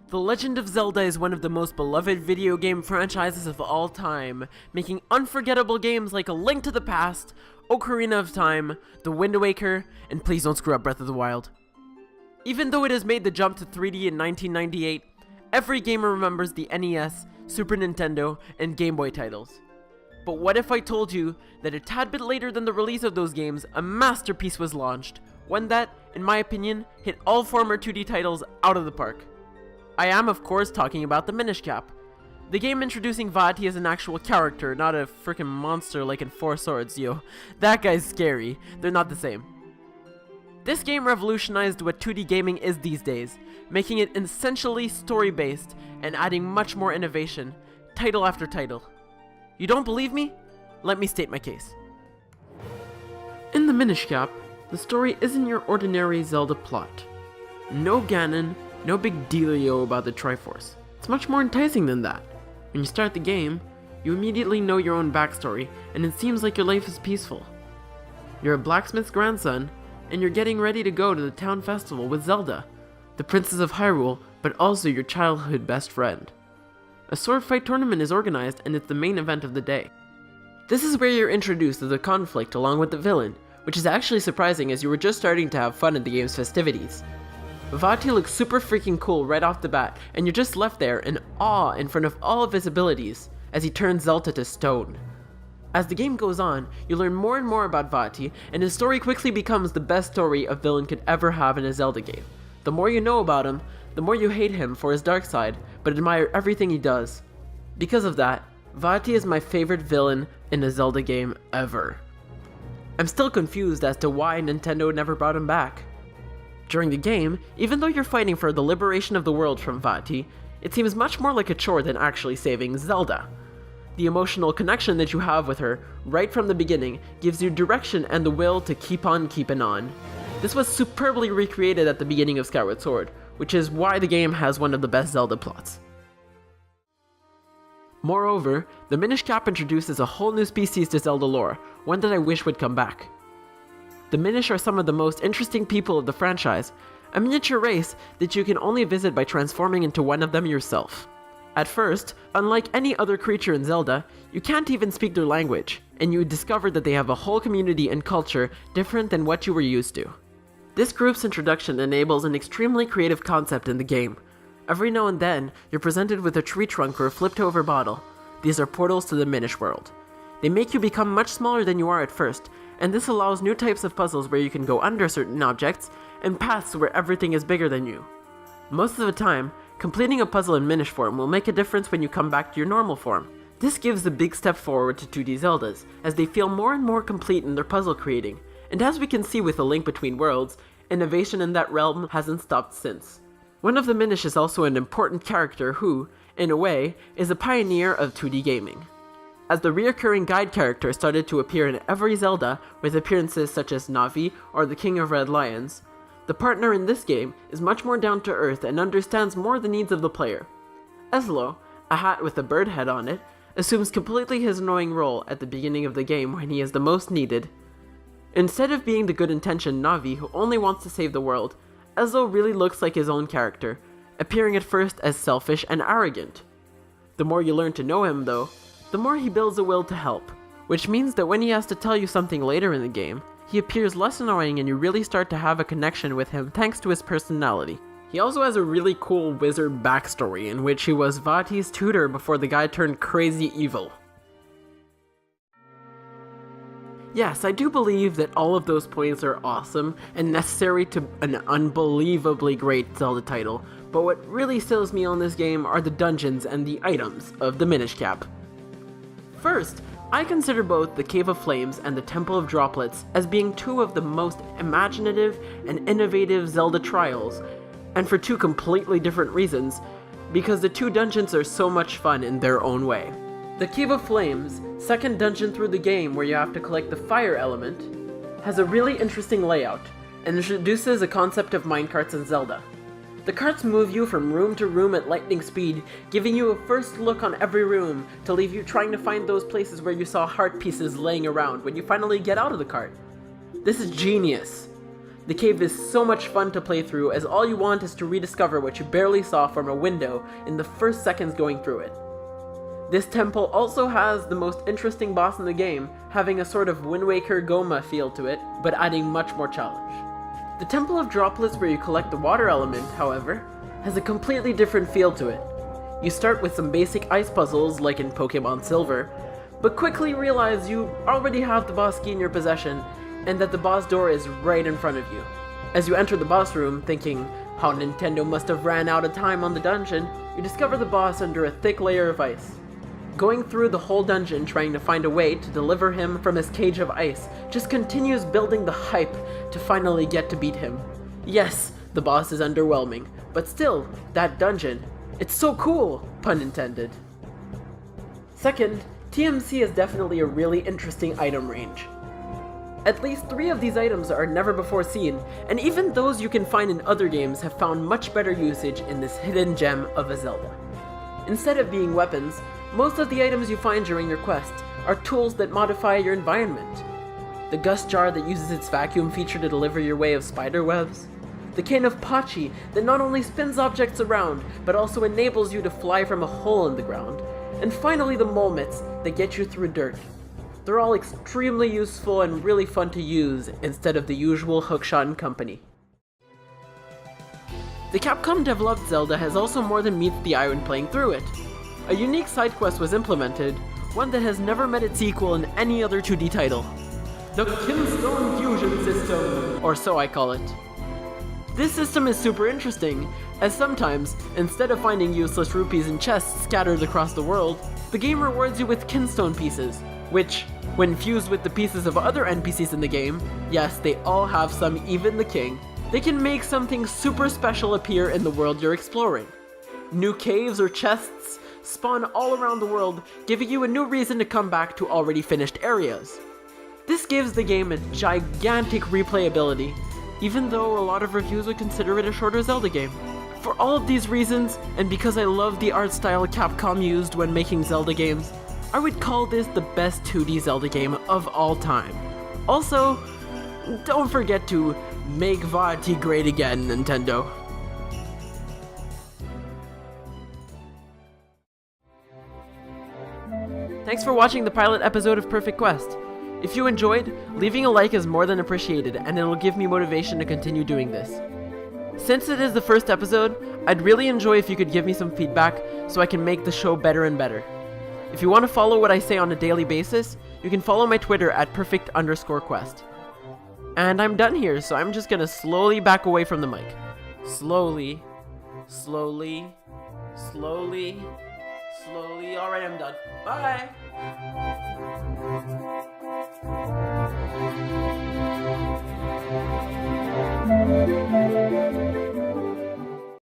The Legend of Zelda is one of the most beloved video game franchises of all time, making unforgettable games like A Link to the Past, Ocarina of Time, The Wind Waker, and please don't screw up Breath of the Wild. Even though it has made the jump to 3D in 1998, every gamer remembers the NES, Super Nintendo, and Game Boy titles. But what if I told you that a tad bit later than the release of those games, a masterpiece was launched, one that, in my opinion, hit all former 2D titles out of the park. I am, of course, talking about the Minish Cap. The game introducing Vaati as an actual character, not a freaking monster like in Four Swords, yo. That guy's scary. They're not the same. This game revolutionized what 2D gaming is these days, making it essentially story-based and adding much more innovation, title after title. You don't believe me? Let me state my case. In the Minish Cap, the story isn't your ordinary Zelda plot. No Ganon, no big dealio about the Triforce. It's much more enticing than that. When you start the game, you immediately know your own backstory, and it seems like your life is peaceful. You're a blacksmith's grandson, and you're getting ready to go to the town festival with Zelda, the Princess of Hyrule, but also your childhood best friend. A sword fight tournament is organized, and it's the main event of the day. This is where you're introduced to the conflict along with the villain, which is actually surprising as you were just starting to have fun at the game's festivities. Vaati looks super freaking cool right off the bat, and you're just left there in awe in front of all of his abilities as he turns Zelda to stone. As the game goes on, you learn more and more about Vaati, and his story quickly becomes the best story a villain could ever have in a Zelda game. The more you know about him, the more you hate him for his dark side, but admire everything he does. Because of that, Vaati is my favorite villain in a Zelda game ever. I'm still confused as to why Nintendo never brought him back. During the game, even though you're fighting for the liberation of the world from Vaati, it seems much more like a chore than actually saving Zelda. The emotional connection that you have with her, right from the beginning, gives you direction and the will to keep on keeping on. This was superbly recreated at the beginning of Skyward Sword, which is why the game has one of the best Zelda plots. Moreover, the Minish Cap introduces a whole new species to Zelda lore, one that I wish would come back. The Minish are some of the most interesting people of the franchise, a miniature race that you can only visit by transforming into one of them yourself. At first, unlike any other creature in Zelda, you can't even speak their language, and you discover that they have a whole community and culture different than what you were used to. This group's introduction enables an extremely creative concept in the game. Every now and then, you're presented with a tree trunk or a flipped over bottle. These are portals to the Minish world. They make you become much smaller than you are at first, and this allows new types of puzzles where you can go under certain objects, and paths where everything is bigger than you. Most of the time, completing a puzzle in Minish form will make a difference when you come back to your normal form. This gives a big step forward to 2D Zeldas, as they feel more and more complete in their puzzle creating, and as we can see with A Link Between Worlds, innovation in that realm hasn't stopped since. One of the Minish is also an important character who, in a way, is a pioneer of 2D gaming. As the reoccurring guide character started to appear in every Zelda, with appearances such as Navi or the King of Red Lions, the partner in this game is much more down to earth and understands more the needs of the player. Eslo, a hat with a bird head on it, assumes completely his annoying role at the beginning of the game when he is the most needed. Instead of being the good-intentioned Navi who only wants to save the world, Eslo really looks like his own character, appearing at first as selfish and arrogant. The more you learn to know him, though, the more he builds a will to help, which means that when he has to tell you something later in the game, he appears less annoying and you really start to have a connection with him thanks to his personality. He also has a really cool wizard backstory in which he was Vaati's tutor before the guy turned crazy evil. Yes, I do believe that all of those points are awesome and necessary to an unbelievably great Zelda title, but what really sells me on this game are the dungeons and the items of the Minish Cap. First, I consider both the Cave of Flames and the Temple of Droplets as being two of the most imaginative and innovative Zelda trials, and for two completely different reasons, because the two dungeons are so much fun in their own way. The Cave of Flames, second dungeon through the game where you have to collect the fire element, has a really interesting layout, and introduces a concept of minecarts in Zelda. The carts move you from room to room at lightning speed, giving you a first look on every room to leave you trying to find those places where you saw heart pieces laying around when you finally get out of the cart. This is genius. The cave is so much fun to play through, as all you want is to rediscover what you barely saw from a window in the first seconds going through it. This temple also has the most interesting boss in the game, having a sort of Wind Waker Goma feel to it, but adding much more challenge. The Temple of Droplets, where you collect the water element, however, has a completely different feel to it. You start with some basic ice puzzles like in Pokemon Silver, but quickly realize you already have the boss key in your possession and that the boss door is right in front of you. As you enter the boss room, thinking how Nintendo must have ran out of time on the dungeon, you discover the boss under a thick layer of ice. Going through the whole dungeon trying to find a way to deliver him from his cage of ice just continues building the hype to finally get to beat him. Yes, the boss is underwhelming, but still, that dungeon, it's so cool, pun intended. Second, TMC is definitely a really interesting item range. At least 3 of these items are never before seen, and even those you can find in other games have found much better usage in this hidden gem of a Zelda. Instead of being weapons, most of the items you find during your quest are tools that modify your environment. The gust jar that uses its vacuum feature to deliver your way of spider webs. The cane of Pachi that not only spins objects around, but also enables you to fly from a hole in the ground. And finally the mole mitts that get you through dirt. They're all extremely useful and really fun to use instead of the usual hookshot and company. The Capcom developed Zelda has also more than meets the eye when playing through it. A unique side quest was implemented, one that has never met its equal in any other 2D title. The Kinstone Fusion System, or so I call it. This system is super interesting, as sometimes, instead of finding useless rupees in chests scattered across the world, the game rewards you with kinstone pieces, which, when fused with the pieces of other NPCs in the game, yes, they all have some, even the king, they can make something super special appear in the world you're exploring. New caves or chests spawn all around the world, giving you a new reason to come back to already finished areas. This gives the game a gigantic replayability, even though a lot of reviews would consider it a shorter Zelda game. For all of these reasons, and because I love the art style Capcom used when making Zelda games, I would call this the best 2D Zelda game of all time. Also, don't forget to make Vati great again, Nintendo. Thanks for watching the pilot episode of Perfect Quest. If you enjoyed, leaving a like is more than appreciated, and it'll give me motivation to continue doing this. Since it is the first episode, I'd really enjoy if you could give me some feedback so I can make the show better and better. If you want to follow what I say on a daily basis, you can follow my Twitter at perfect_quest. And I'm done here, so I'm just gonna slowly back away from the mic. Slowly. Alright, I'm done. Bye!